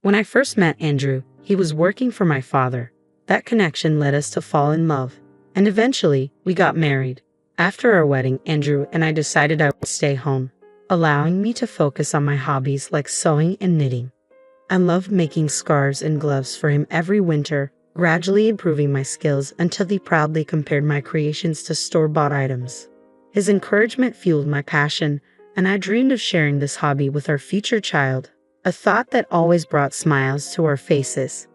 When I first met Andrew, he was working for my father. That connection led us to fall in love, and eventually, we got married. After our wedding, Andrew and I decided I would stay home, allowing me to focus on my hobbies like sewing and knitting. I loved making scarves and gloves for him every winter, gradually improving my skills until he proudly compared my creations to store-bought items. His encouragement fueled my passion, and I dreamed of sharing this hobby with our future child, a thought that always brought smiles to our faces.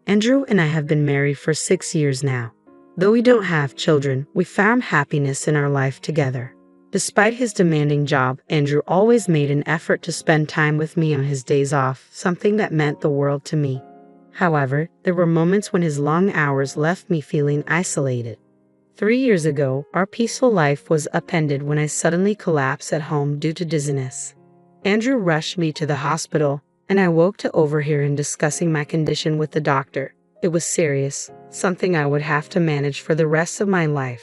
Andrew and I have been married for 6 years now. Though we don't have children, we found happiness in our life together. Despite his demanding job, Andrew always made an effort to spend time with me on his days off, something that meant the world to me. However, there were moments when his long hours left me feeling isolated. 3 years ago, our peaceful life was upended when I suddenly collapsed at home due to dizziness. Andrew rushed me to the hospital, and I woke to overhear him discussing my condition with the doctor. It was serious, something I would have to manage for the rest of my life.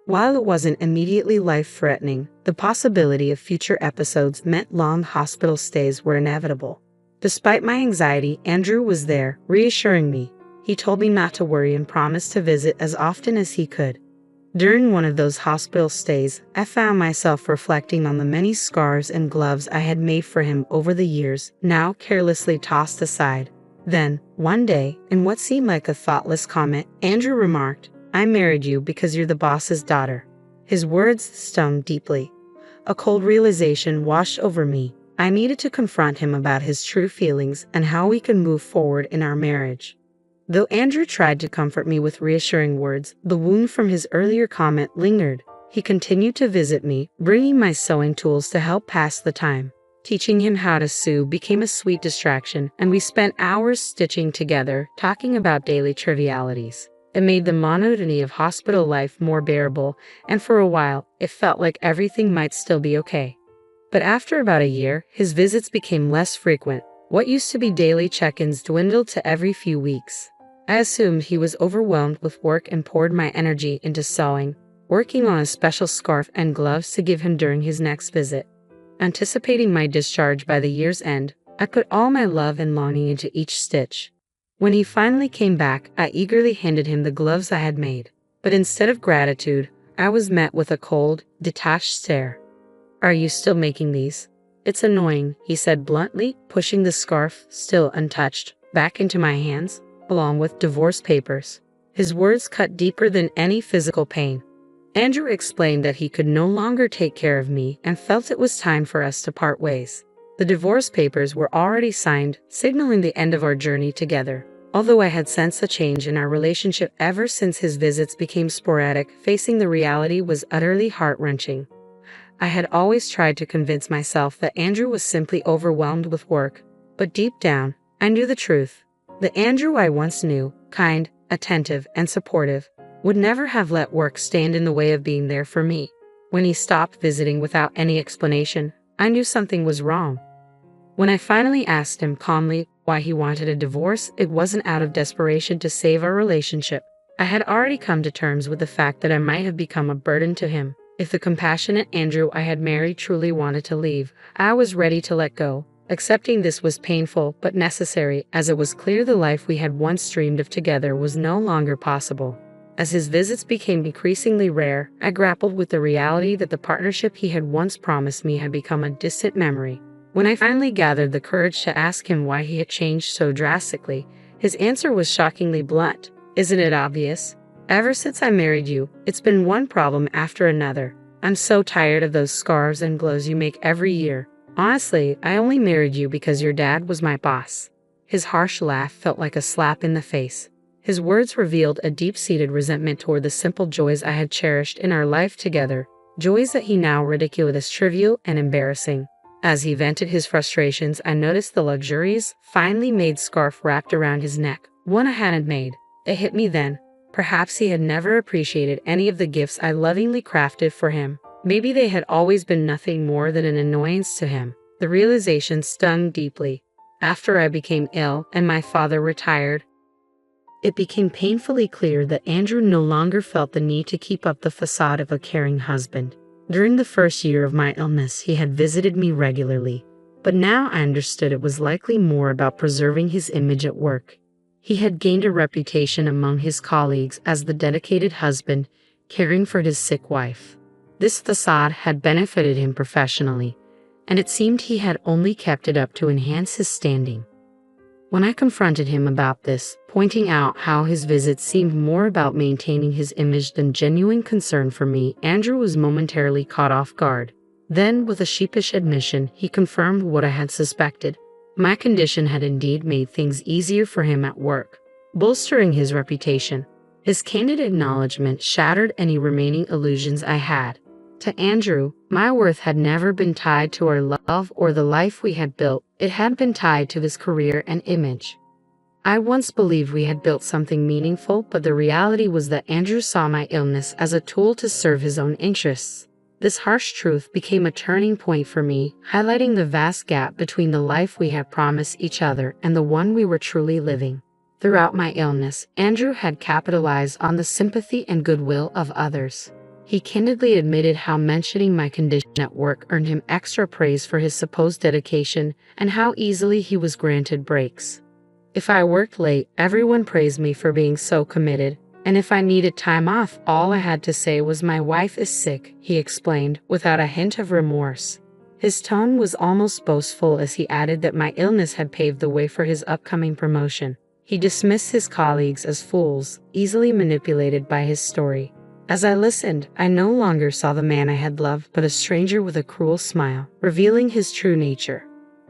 While it wasn't immediately life-threatening, the possibility of future episodes meant long hospital stays were inevitable. Despite my anxiety, Andrew was there, reassuring me. He told me not to worry and promised to visit as often as he could. During one of those hospital stays, I found myself reflecting on the many scarves and gloves I had made for him over the years, now carelessly tossed aside. Then, one day, in what seemed like a thoughtless comment, Andrew remarked, "I married you because you're the boss's daughter." His words stung deeply. A cold realization washed over me. I needed to confront him about his true feelings and how we could move forward in our marriage. Though Andrew tried to comfort me with reassuring words, the wound from his earlier comment lingered. He continued to visit me, bringing my sewing tools to help pass the time. Teaching him how to sew became a sweet distraction, and we spent hours stitching together, talking about daily trivialities. It made the monotony of hospital life more bearable, and for a while, it felt like everything might still be okay. But after about a year, his visits became less frequent. What used to be daily check-ins dwindled to every few weeks. I assumed he was overwhelmed with work and poured my energy into sewing, working on a special scarf and gloves to give him during his next visit. Anticipating my discharge by the year's end, I put all my love and longing into each stitch. When he finally came back, I eagerly handed him the gloves I had made. But instead of gratitude, I was met with a cold, detached stare. "Are you still making these?" "It's annoying," he said bluntly, pushing the scarf, still untouched, back into my hands, along with divorce papers. His words cut deeper than any physical pain. Andrew explained that he could no longer take care of me and felt it was time for us to part ways. The divorce papers were already signed, signaling the end of our journey together. Although I had sensed a change in our relationship ever since his visits became sporadic, facing the reality was utterly heart-wrenching. I had always tried to convince myself that Andrew was simply overwhelmed with work, but deep down, I knew the truth. The Andrew I once knew, kind, attentive, and supportive, would never have let work stand in the way of being there for me. When he stopped visiting without any explanation, I knew something was wrong. When I finally asked him calmly why he wanted a divorce, it wasn't out of desperation to save our relationship. I had already come to terms with the fact that I might have become a burden to him. If the compassionate Andrew I had married truly wanted to leave, I was ready to let go. Accepting this was painful but necessary, as it was clear the life we had once dreamed of together was no longer possible. As his visits became increasingly rare, I grappled with the reality that the partnership he had once promised me had become a distant memory. When I finally gathered the courage to ask him why he had changed so drastically, his answer was shockingly blunt. "Isn't it obvious? Ever since I married you, it's been one problem after another. I'm so tired of those scarves and gloves you make every year. Honestly, I only married you because your dad was my boss." His harsh laugh felt like a slap in the face. His words revealed a deep-seated resentment toward the simple joys I had cherished in our life together, joys that he now ridiculed as trivial and embarrassing. As he vented his frustrations, I noticed the luxurious, finely made scarf wrapped around his neck, one I hadn't made. It hit me then. Perhaps he had never appreciated any of the gifts I lovingly crafted for him. Maybe they had always been nothing more than an annoyance to him. The realization stung deeply. After I became ill and my father retired, it became painfully clear that Andrew no longer felt the need to keep up the facade of a caring husband. During the first year of my illness, he had visited me regularly, But now I understood it was likely more about preserving his image at work. He had gained a reputation among his colleagues as the dedicated husband, caring for his sick wife. This facade had benefited him professionally, and it seemed he had only kept it up to enhance his standing. When I confronted him about this, pointing out how his visits seemed more about maintaining his image than genuine concern for me, Andrew was momentarily caught off guard. Then, with a sheepish admission, he confirmed what I had suspected. My condition had indeed made things easier for him at work, bolstering his reputation. His candid acknowledgement shattered any remaining illusions I had. To Andrew, my worth had never been tied to our love or the life we had built. It had been tied to his career and image. I once believed we had built something meaningful, but the reality was that Andrew saw my illness as a tool to serve his own interests. This harsh truth became a turning point for me, highlighting the vast gap between the life we had promised each other and the one we were truly living. Throughout my illness, Andrew had capitalized on the sympathy and goodwill of others. He candidly admitted how mentioning my condition at work earned him extra praise for his supposed dedication and how easily he was granted breaks. If I worked late, everyone praised me for being so committed, and if I needed time off, all I had to say was my wife is sick, he explained, without a hint of remorse. His tone was almost boastful as he added that my illness had paved the way for his upcoming promotion. He dismissed his colleagues as fools, easily manipulated by his story. As I listened, I no longer saw the man I had loved, but a stranger with a cruel smile, revealing his true nature.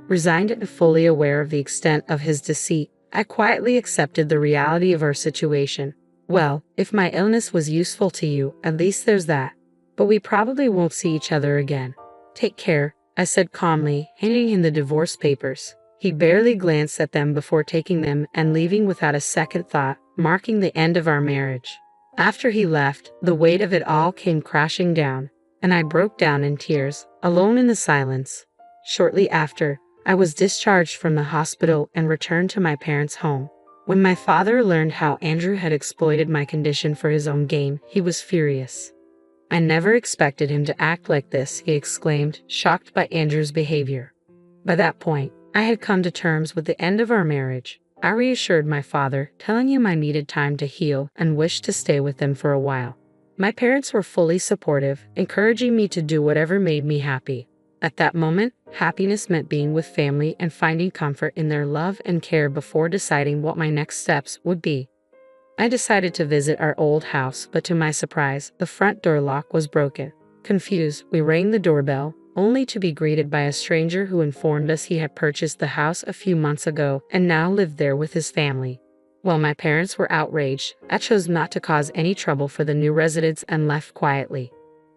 Resigned and fully aware of the extent of his deceit, I quietly accepted the reality of our situation. Well, if my illness was useful to you, at least there's that. But we probably won't see each other again. Take care, I said calmly, handing him the divorce papers. He barely glanced at them before taking them and leaving without a second thought, marking the end of our marriage. After he left, the weight of it all came crashing down, and I broke down in tears, alone in the silence. Shortly after, I was discharged from the hospital and returned to my parents' home. When my father learned how Andrew had exploited my condition for his own gain, he was furious. I never expected him to act like this, he exclaimed, shocked by Andrew's behavior. By that point, I had come to terms with the end of our marriage. I reassured my father, telling him I needed time to heal and wished to stay with them for a while. My parents were fully supportive, encouraging me to do whatever made me happy. At that moment, happiness meant being with family and finding comfort in their love and care before deciding what my next steps would be. I decided to visit our old house, but to my surprise, the front door lock was broken. Confused, we rang the doorbell, only to be greeted by a stranger who informed us he had purchased the house a few months ago and now lived there with his family. While my parents were outraged, I chose not to cause any trouble for the new residents and left quietly.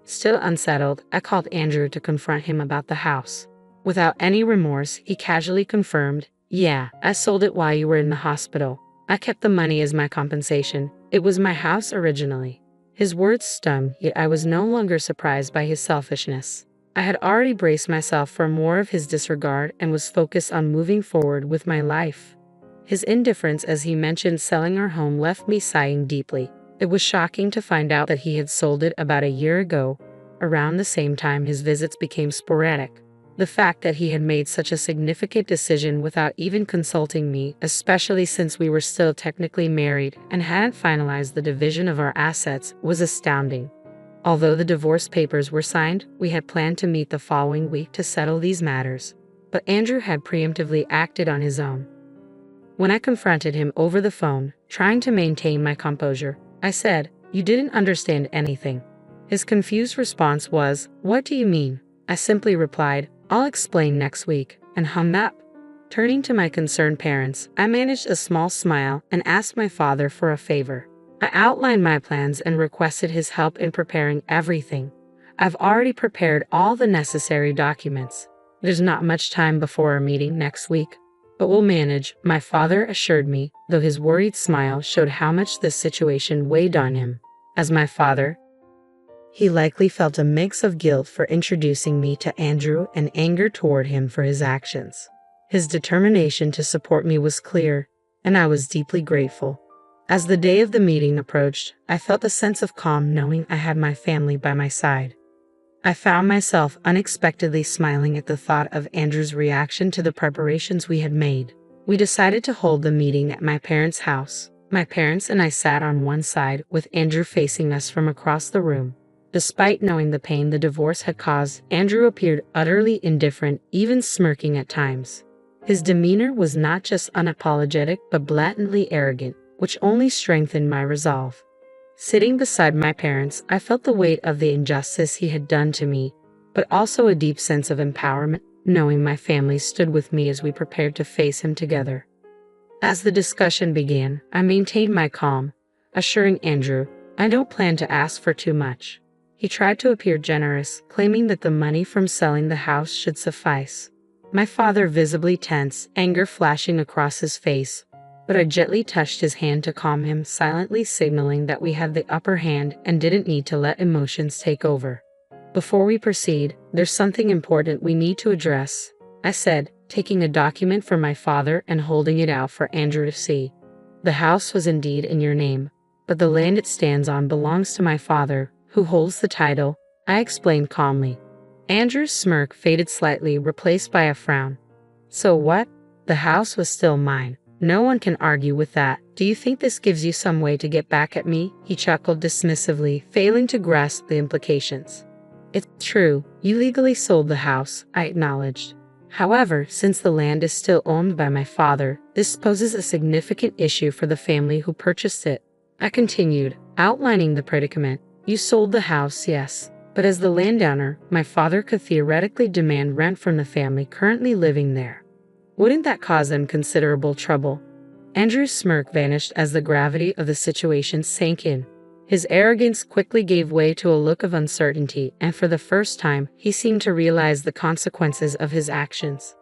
Still unsettled, I called Andrew to confront him about the house. Without any remorse, he casually confirmed, "Yeah, I sold it while you were in the hospital. I kept the money as my compensation. It was my house originally." His words stung, yet I was no longer surprised by his selfishness. I had already braced myself for more of his disregard and was focused on moving forward with my life. His indifference as he mentioned selling our home left me sighing deeply. It was shocking to find out that he had sold it about a year ago. Around the same time, his visits became sporadic. The fact that he had made such a significant decision without even consulting me, especially since we were still technically married and hadn't finalized the division of our assets, was astounding. Although the divorce papers were signed, we had planned to meet the following week to settle these matters. But Andrew had preemptively acted on his own. When I confronted him over the phone, trying to maintain my composure, I said, "You didn't understand anything." His confused response was, "What do you mean?" I simply replied, "I'll explain next week," and hung up. Turning to my concerned parents, I managed a small smile and asked my father for a favor. I outlined my plans and requested his help in preparing everything. I've already prepared all the necessary documents. There's not much time before our meeting next week, but we'll manage, my father assured me, though his worried smile showed how much this situation weighed on him. As my father, he likely felt a mix of guilt for introducing me to Andrew and anger toward him for his actions. His determination to support me was clear, and I was deeply grateful. As the day of the meeting approached, I felt a sense of calm knowing I had my family by my side. I found myself unexpectedly smiling at the thought of Andrew's reaction to the preparations we had made. We decided to hold the meeting at my parents' house. My parents and I sat on one side, with Andrew facing us from across the room. Despite knowing the pain the divorce had caused, Andrew appeared utterly indifferent, even smirking at times. His demeanor was not just unapologetic but blatantly arrogant, which only strengthened my resolve. Sitting beside my parents, I felt the weight of the injustice he had done to me, but also a deep sense of empowerment, knowing my family stood with me as we prepared to face him together. As the discussion began, I maintained my calm, assuring Andrew, "I don't plan to ask for too much." He tried to appear generous, claiming that the money from selling the house should suffice. My father visibly tense, anger flashing across his face, but I gently touched his hand to calm him, silently signaling that we had the upper hand and didn't need to let emotions take over. "Before we proceed, there's something important we need to address," I said, taking a document from my father and holding it out for Andrew to see. "The house was indeed in your name, but the land it stands on belongs to my father, who holds the title," I explained calmly. Andrew's smirk faded slightly, replaced by a frown. "So what? The house was still mine. No one can argue with that. Do you think this gives you some way to get back at me?" He chuckled dismissively, failing to grasp the implications. "It's true, you legally sold the house," I acknowledged. "However, since the land is still owned by my father, this poses a significant issue for the family who purchased it." I continued, outlining the predicament. "You sold the house, yes, but as the landowner, my father could theoretically demand rent from the family currently living there. Wouldn't that cause them considerable trouble?" Andrew's smirk vanished as the gravity of the situation sank in. His arrogance quickly gave way to a look of uncertainty, and for the first time, he seemed to realize the consequences of his actions.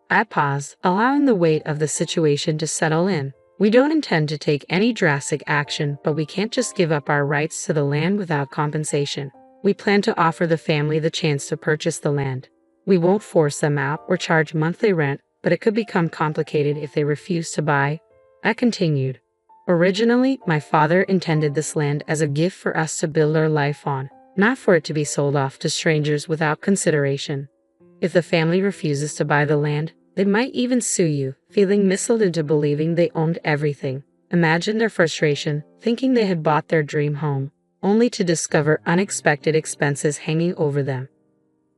I paused, allowing the weight of the situation to settle in. "We don't intend to take any drastic action, but we can't just give up our rights to the land without compensation. We plan to offer the family the chance to purchase the land. We won't force them out or charge monthly rent, but it could become complicated if they refuse to buy," I continued. "Originally, my father intended this land as a gift for us to build our life on, not for it to be sold off to strangers without consideration. If the family refuses to buy the land, they might even sue you, feeling misled into believing they owned everything." Imagine their frustration, thinking they had bought their dream home, only to discover unexpected expenses hanging over them.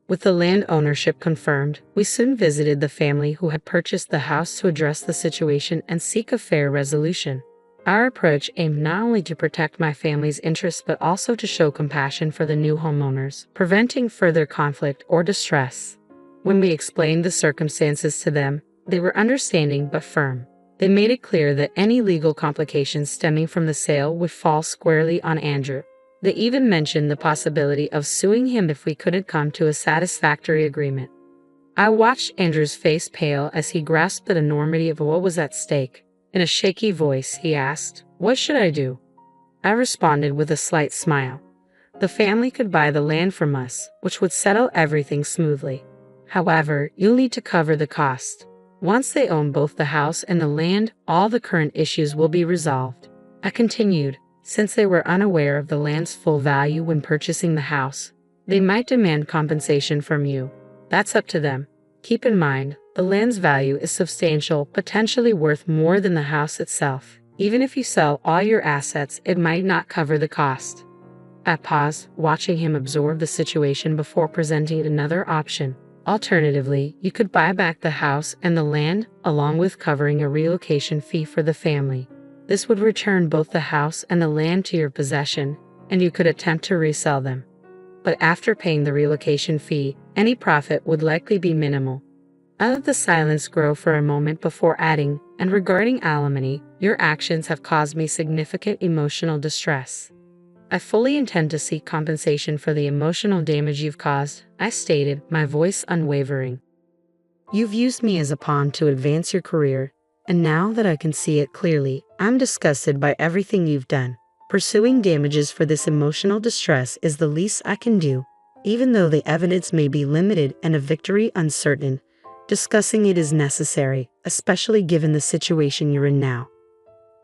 With the land ownership confirmed, we soon visited the family who had purchased the house to address the situation and seek a fair resolution. Our approach aimed not only to protect my family's interests but also to show compassion for the new homeowners, preventing further conflict or distress. When we explained the circumstances to them, they were understanding but firm. They made it clear that any legal complications stemming from the sale would fall squarely on Andrew. They even mentioned the possibility of suing him if we couldn't come to a satisfactory agreement. I watched Andrew's face pale as he grasped the enormity of what was at stake. In a shaky voice, he asked, "What should I do?" I responded with a slight smile. "The family could buy the land from us, which would settle everything smoothly. However, you'll need to cover the cost. Once they own both the house and the land, all the current issues will be resolved." I continued, "Since they were unaware of the land's full value when purchasing the house, they might demand compensation from you. That's up to them. Keep in mind, the land's value is substantial, potentially worth more than the house itself. Even if you sell all your assets, it might not cover the cost." I paused, watching him absorb the situation before presenting another option. "Alternatively, you could buy back the house and the land, along with covering a relocation fee for the family. This would return both the house and the land to your possession, and you could attempt to resell them. But after paying the relocation fee, any profit would likely be minimal." I let the silence grow for a moment before adding, "And regarding alimony, your actions have caused me significant emotional distress. I fully intend to seek compensation for the emotional damage you've caused," I stated, my voice unwavering. "You've used me as a pawn to advance your career, and now that I can see it clearly, I'm disgusted by everything you've done. Pursuing damages for this emotional distress is the least I can do, even though the evidence may be limited and a victory uncertain. Discussing it is necessary, especially given the situation you're in now."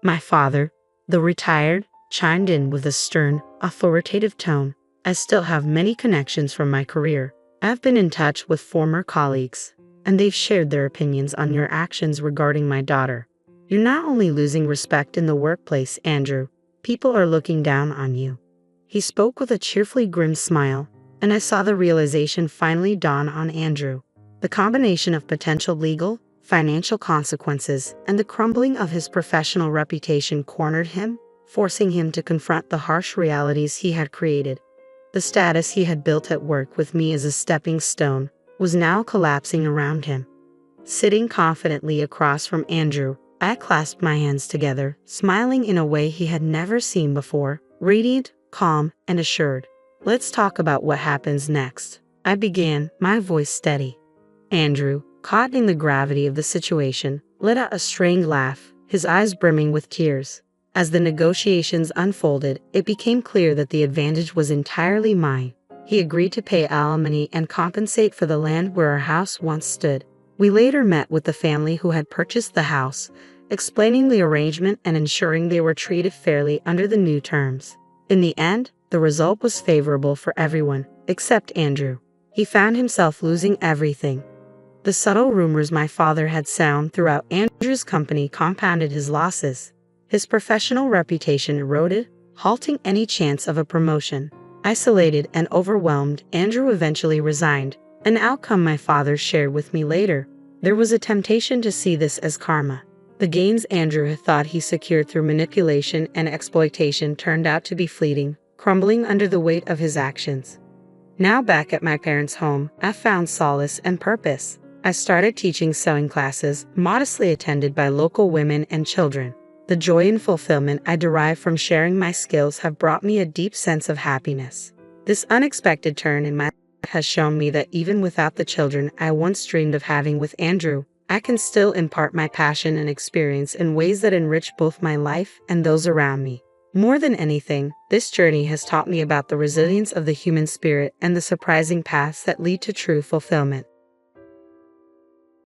My father, though retired, chimed in with a stern, authoritative tone. I still have many connections from my career. I've been in touch with former colleagues, and they've shared their opinions on your actions regarding my daughter. You're not only losing respect in the workplace, Andrew, people are looking down on you. He spoke with a cheerfully grim smile, and I saw the realization finally dawn on Andrew. The combination of potential legal, financial consequences, and the crumbling of his professional reputation cornered him, forcing him to confront the harsh realities he had created. The status he had built at work with me as a stepping stone was now collapsing around him. Sitting confidently across from Andrew, I clasped my hands together, smiling in a way he had never seen before, radiant, calm, and assured. Let's talk about what happens next, I began, my voice steady. Andrew, caught in the gravity of the situation, let out a strained laugh, his eyes brimming with tears. As the negotiations unfolded, it became clear that the advantage was entirely mine. He agreed to pay alimony and compensate for the land where our house once stood. We later met with the family who had purchased the house, explaining the arrangement and ensuring they were treated fairly under the new terms. In the end, the result was favorable for everyone, except Andrew. He found himself losing everything. The subtle rumors my father had sown throughout Andrew's company compounded his losses. His professional reputation eroded, halting any chance of a promotion. Isolated and overwhelmed, Andrew eventually resigned, an outcome my father shared with me later. There was a temptation to see this as karma. The gains Andrew had thought he secured through manipulation and exploitation turned out to be fleeting, crumbling under the weight of his actions. Now back at my parents' home, I found solace and purpose. I started teaching sewing classes, modestly attended by local women and children. The joy and fulfillment I derive from sharing my skills have brought me a deep sense of happiness. This unexpected turn in my life has shown me that even without the children I once dreamed of having with Andrew, I can still impart my passion and experience in ways that enrich both my life and those around me. More than anything, this journey has taught me about the resilience of the human spirit and the surprising paths that lead to true fulfillment.